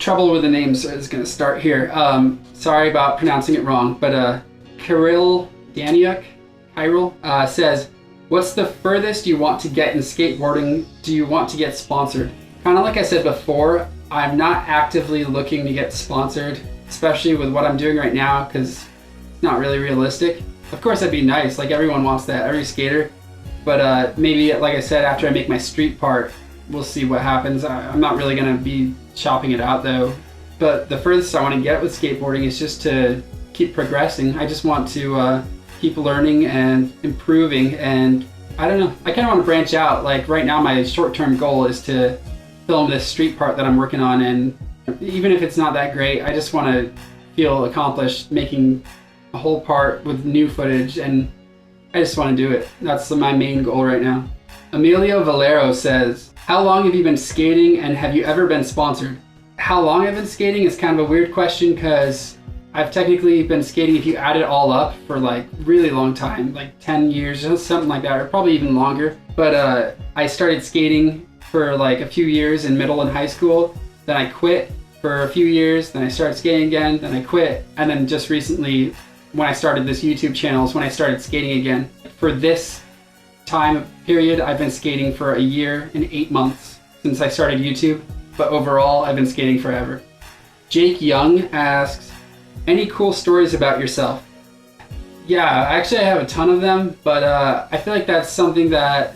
trouble with the names is going to start here. Sorry about pronouncing it wrong, but Kirill Daniuk says, what's the furthest you want to get in skateboarding? Do you want to get sponsored? Kind of like I said before, I'm not actively looking to get sponsored, especially with what I'm doing right now, because it's not really realistic. Of course, that'd be nice, like everyone wants that, every skater. But maybe, like I said, after I make my street part, we'll see what happens. I'm not really going to be shopping it out though. But the furthest I want to get with skateboarding is just to keep progressing. I just want to keep learning and improving, and I don't know, I kind of want to branch out. Like right now my short-term goal is to film this street part that I'm working on, and even if it's not that great, I just want to feel accomplished making a whole part with new footage, and I just want to do it. That's my main goal right now. Emilio Valero says, how long have you been skating and have you ever been sponsored? How long I've been skating is kind of a weird question because I've technically been skating, if you add it all up, for like really long time, like 10 years or something like that, or probably even longer. But I started skating for like a few years in middle and high school, then I quit for a few years, then I started skating again, then I quit, and then just recently when I started this YouTube channel is when I started skating again. For this time period, I've been skating for a year and 8 months since I started YouTube, but overall I've been skating forever. Jake Young asks, any cool stories about yourself? Yeah, actually I have a ton of them, but I feel like that's something that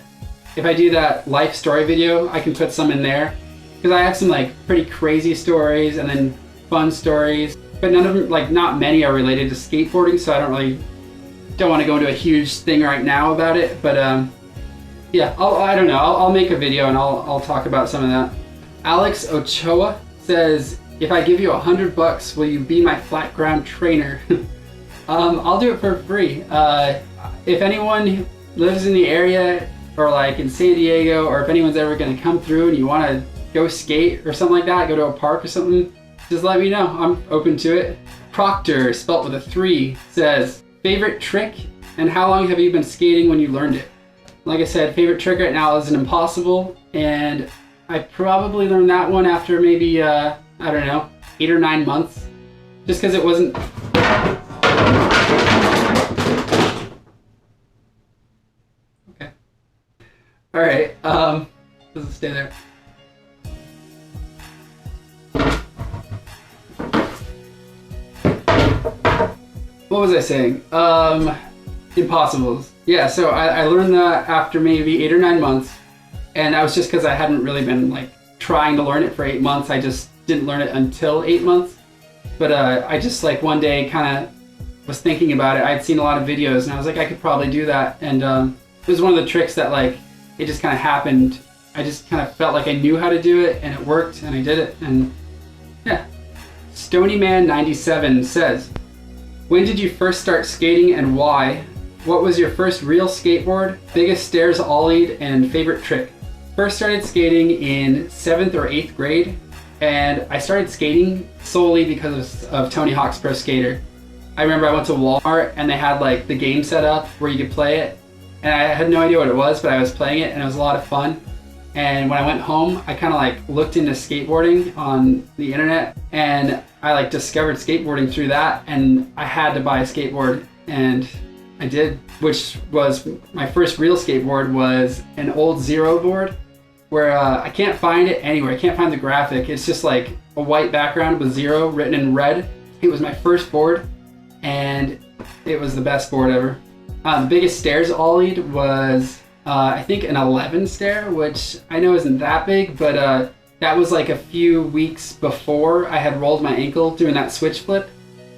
if I do that life story video, I can put some in there, because I have some like pretty crazy stories and then fun stories, but none of them, like not many are related to skateboarding, so I don't want to go into a huge thing right now about it. But yeah, I don't know, I'll make a video and I'll talk about some of that. Alex Ochoa says, if I give you $100, will you be my flat ground trainer? I'll do it for free. If anyone lives in the area or like in San Diego, or if anyone's ever going to come through and you want to go skate or something like that, go to a park or something, just let me know. I'm open to it. Proctor, spelt with a 3, says, favorite trick and how long have you been skating when you learned it? Like I said, favorite trick right now is an impossible, and I probably learned that one after maybe I don't know, 8 or 9 months, just because it wasn't. Okay. All right. Doesn't stay there. What was I saying? Impossibles. Yeah. So I learned that after maybe 8 or 9 months, and that was just because I hadn't really been like trying to learn it for 8 months. I just didn't learn it until 8 months, but I just like one day kind of was thinking about it. I'd seen a lot of videos and I was like, I could probably do that, and it was one of the tricks that like it just kind of happened. I just kind of felt like I knew how to do it and it worked and I did it, and yeah. Stonyman97 says, when did you first start skating and why? What was your first real skateboard, biggest stairs ollied, and favorite trick? First started skating in 7th or 8th grade, and I started skating solely because of Tony Hawk's Pro Skater. I remember I went to Walmart and they had like the game set up where you could play it, and I had no idea what it was, but I was playing it and it was a lot of fun. And when I went home, I kind of like looked into skateboarding on the internet, and I like discovered skateboarding through that, and I had to buy a skateboard, and I did, which was my first real skateboard was an old Zero board, where I can't find it anywhere. I can't find the graphic. It's just like a white background with Zero written in red. It was my first board, and it was the best board ever. The biggest stairs ollied was I think an 11 stair, which I know isn't that big, but that was like a few weeks before I had rolled my ankle doing that switch flip.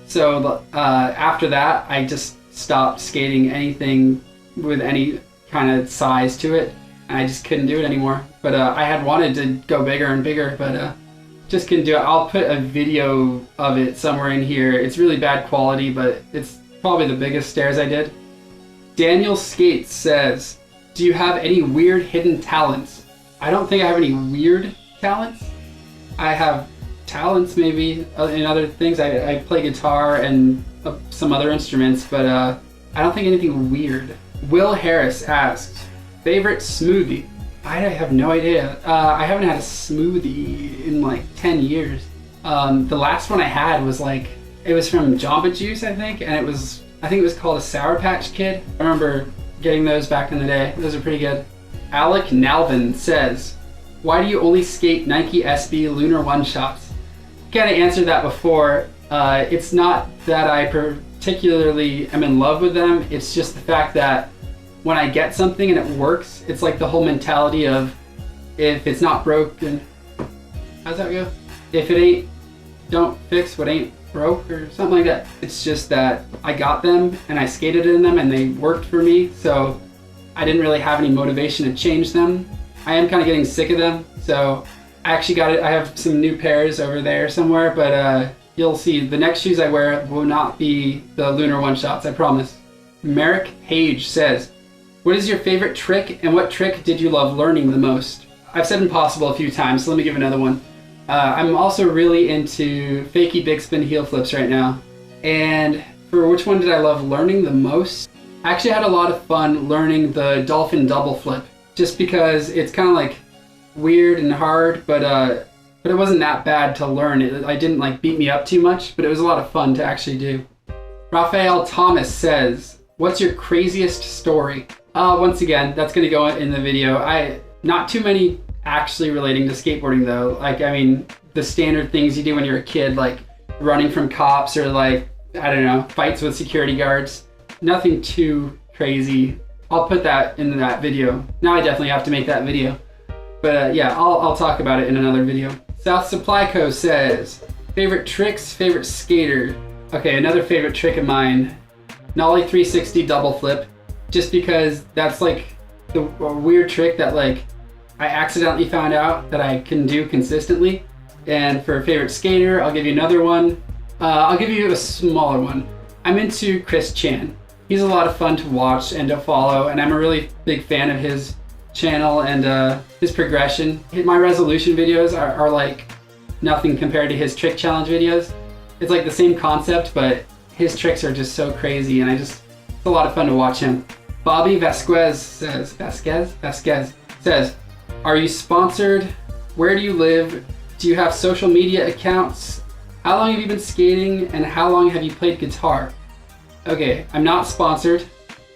So after that, I just stopped skating anything with any kind of size to it. I just couldn't do it anymore. But I had wanted to go bigger and bigger, but just couldn't do it. I'll put a video of it somewhere in here. It's really bad quality, but it's probably the biggest stairs I did. Daniel Skates says, do you have any weird hidden talents? I don't think I have any weird talents. I have talents maybe in other things. I play guitar and some other instruments, but I don't think anything weird. Will Harris asks, favorite smoothie? I have no idea. I haven't had a smoothie in like 10 years. The last one I had was like, it was from Jamba Juice, I think, and I think it was called a Sour Patch Kid. I remember getting those back in the day. Those are pretty good. Alec Nalvin says, why do you only skate Nike SB Lunar One shots? Kind of answered that before. It's not that I particularly am in love with them. It's just the fact that when I get something and it works, it's like the whole mentality of, if it's not broken, how's that go? If it ain't, don't fix what ain't broke, or something like that. It's just that I got them and I skated in them and they worked for me, so I didn't really have any motivation to change them. I am kind of getting sick of them, so I actually got it. I have some new pairs over there somewhere, but you'll see the next shoes I wear will not be the Lunar One shots, I promise. Merrick Hage says, what is your favorite trick and what trick did you love learning the most? I've said impossible a few times, so let me give another one. I'm also really into Fakie big spin heel flips right now. And for which one did I love learning the most? I actually had a lot of fun learning the Dolphin double flip, just because it's kind of like weird and hard, but it wasn't that bad to learn. I didn't like beat me up too much, but it was a lot of fun to actually do. Raphael Thomas says, what's your craziest story? Once again, that's gonna go in the video. Not too many actually relating to skateboarding though. Like, I mean, the standard things you do when you're a kid, like running from cops or like, I don't know, fights with security guards. Nothing too crazy. I'll put that in that video. Now I definitely have to make that video. But yeah, I'll talk about it in another video. South Supply Co. says, favorite tricks, favorite skater. Okay, another favorite trick of mine, Nollie 360 double flip. Just because that's like a weird trick that like I accidentally found out that I can do consistently. And for a favorite skater, I'll give you another one. I'll give you a smaller one. I'm into Chris Chan. He's a lot of fun to watch and to follow, and I'm a really big fan of his channel and his progression. My resolution videos are like nothing compared to his trick challenge videos. It's like the same concept, but his tricks are just so crazy, and it's a lot of fun to watch him. Bobby Vasquez says, are you sponsored? Where do you live? Do you have social media accounts? How long have you been skating, and how long have you played guitar? Okay, I'm not sponsored.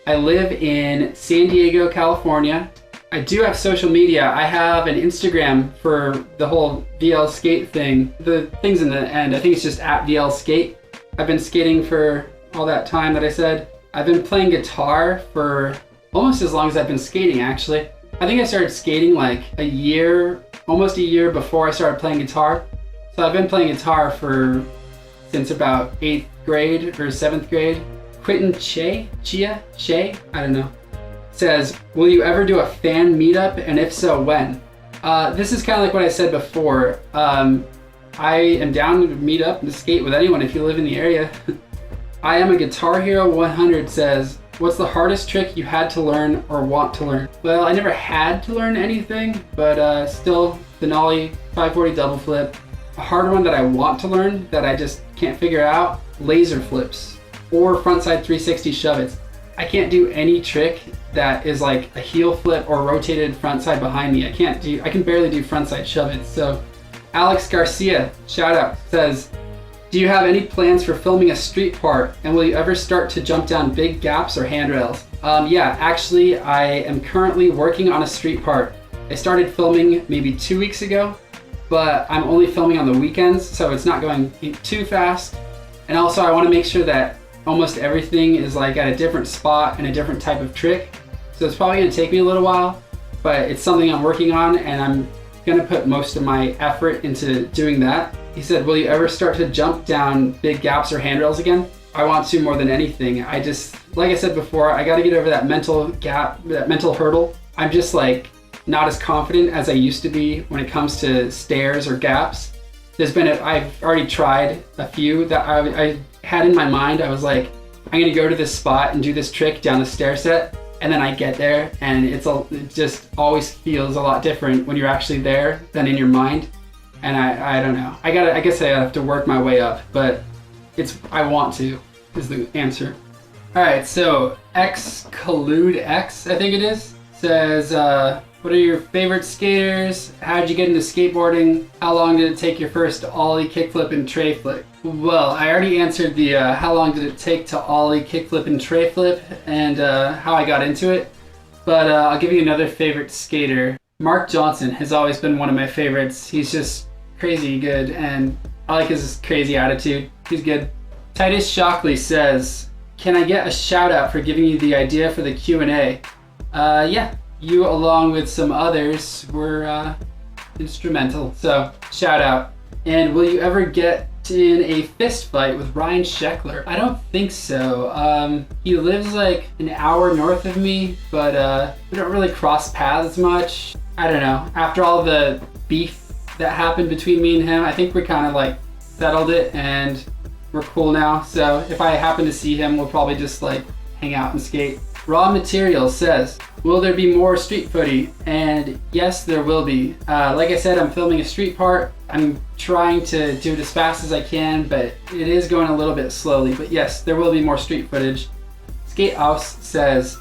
I live in San Diego, California. I do have social media. I have an Instagram for the whole VLSkate thing. The thing's in the end. I think it's just at VLSkate. I've been skating for all that time that I said. I've been playing guitar for almost as long as I've been skating, actually. I think I started skating like almost a year before I started playing guitar. So I've been playing guitar since about 8th grade or 7th grade. Quentin Chia, I don't know, says, will you ever do a fan meetup, and if so, when? This is kind of like what I said before. I am down to meet up and skate with anyone if you live in the area. I am a Guitar Hero 100 says, what's the hardest trick you had to learn or want to learn? Well, I never had to learn anything, but still, the Nollie 540 double flip. A hard one that I want to learn that I just can't figure out, laser flips or frontside 360 shove-its. I can't do any trick that is like a heel flip or rotated frontside behind me. I can barely do frontside shove-its. So Alex Garcia, shout out, says, do you have any plans for filming a street part, and will you ever start to jump down big gaps or handrails? Yeah, actually I am currently working on a street part. I started filming maybe 2 weeks ago, but I'm only filming on the weekends, so it's not going too fast. And also I want to make sure that almost everything is like at a different spot and a different type of trick. So it's probably going to take me a little while, but it's something I'm working on, and I'm going to put most of my effort into doing that. He said, will you ever start to jump down big gaps or handrails again? I want to more than anything. I just, like I said before, I got to get over that mental gap, that mental hurdle. I'm just like not as confident as I used to be when it comes to stairs or gaps. I've already tried a few that I had in my mind. I was like, I'm gonna go to this spot and do this trick down the stair set, and then I get there and it just always feels a lot different when you're actually there than in your mind. And I don't know. I guess I have to work my way up, but I want to, is the answer. All right, so X Collude X, I think it is, says, What are your favorite skaters? How did you get into skateboarding? How long did it take your first Ollie, kickflip, and tray flip? Well, I already answered the how long did it take to Ollie, kickflip, and tray flip, and how I got into it. But I'll give you another favorite skater. Mark Johnson has always been one of my favorites. He's just crazy good, and I like his crazy attitude. He's good. Titus Shockley says, can I get a shout out for giving you the idea for the Q&A? Yeah, you along with some others were instrumental, so shout out. And will you ever get in a fist fight with Ryan Sheckler? I don't think so. He lives like an hour north of me, but we don't really cross paths much. I don't know. After all the beef that happened between me and him, I think we kind of like settled it and we're cool now. So if I happen to see him, we'll probably just like hang out and skate. Raw Material says, will there be more street footy? And yes, there will be. Like I said, I'm filming a street part. I'm trying to do it as fast as I can, but it is going a little bit slowly. But yes, there will be more street footage. Skate House says,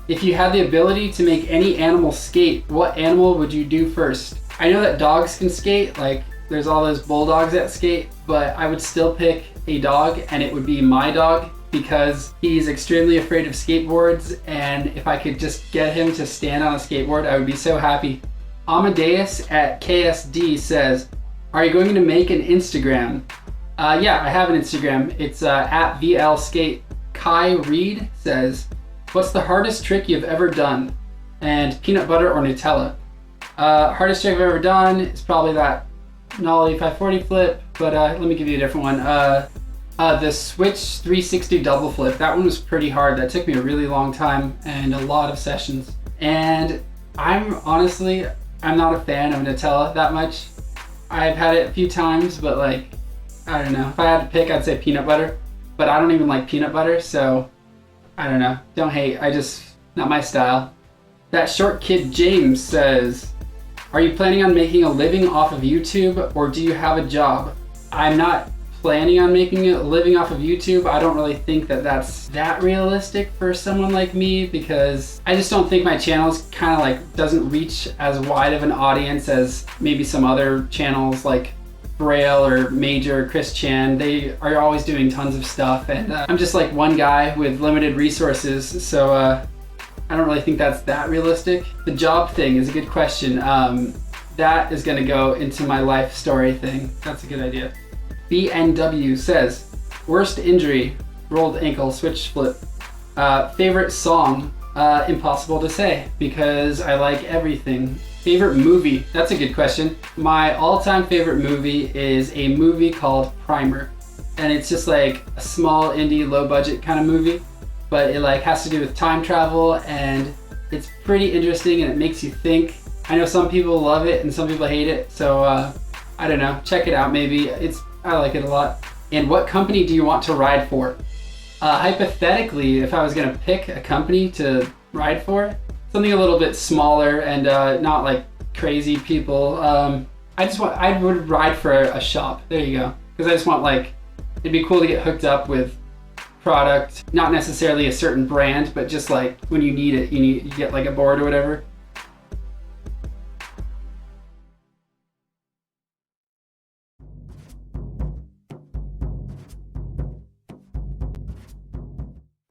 if you had the ability to make any animal skate, what animal would you do first? I know that dogs can skate, like there's all those bulldogs that skate, but I would still pick a dog, and it would be my dog, because he's extremely afraid of skateboards, and if I could just get him to stand on a skateboard, I would be so happy. Amadeus at KSD says, are you going to make an Instagram? Yeah, I have an Instagram. It's at VLSkate. Kai Reed says, what's the hardest trick you've ever done? And peanut butter or Nutella? Hardest trick I've ever done is probably that Nollie 540 flip, but let me give you a different one. The switch 360 double flip. That one was pretty hard. That took me a really long time and a lot of sessions. And I'm not a fan of Nutella that much. I've had it a few times, but like, I don't know. If I had to pick, I'd say peanut butter, but I don't even like peanut butter, so I don't know. Don't hate, not my style. That short kid James says, are you planning on making a living off of YouTube, or do you have a job? I'm not planning on making a living off of YouTube. I don't really think that that's that realistic for someone like me, because I just don't think my channel's kind of like doesn't reach as wide of an audience as maybe some other channels like Braille or Major, Chris Chan. They are always doing tons of stuff, and I'm just like one guy with limited resources, so I don't really think that's that realistic. The job thing is a good question. That is gonna go into my life story thing. That's a good idea. BNW says, worst injury, rolled ankle, switch flip. Favorite song, impossible to say because I like everything. Favorite movie, that's a good question. My all-time favorite movie is a movie called Primer. And it's just like a small indie, low budget kind of movie, but it like has to do with time travel, and it's pretty interesting and it makes you think. I know some people love it and some people hate it, so I don't know, check it out maybe. I like it a lot. And what company do you want to ride for? Hypothetically, if I was gonna pick a company to ride for, something a little bit smaller and not like crazy people. I would ride for a shop. There you go. Because I just want like, it'd be cool to get hooked up with product, not necessarily a certain brand, but just like when you need it, you get like a board or whatever.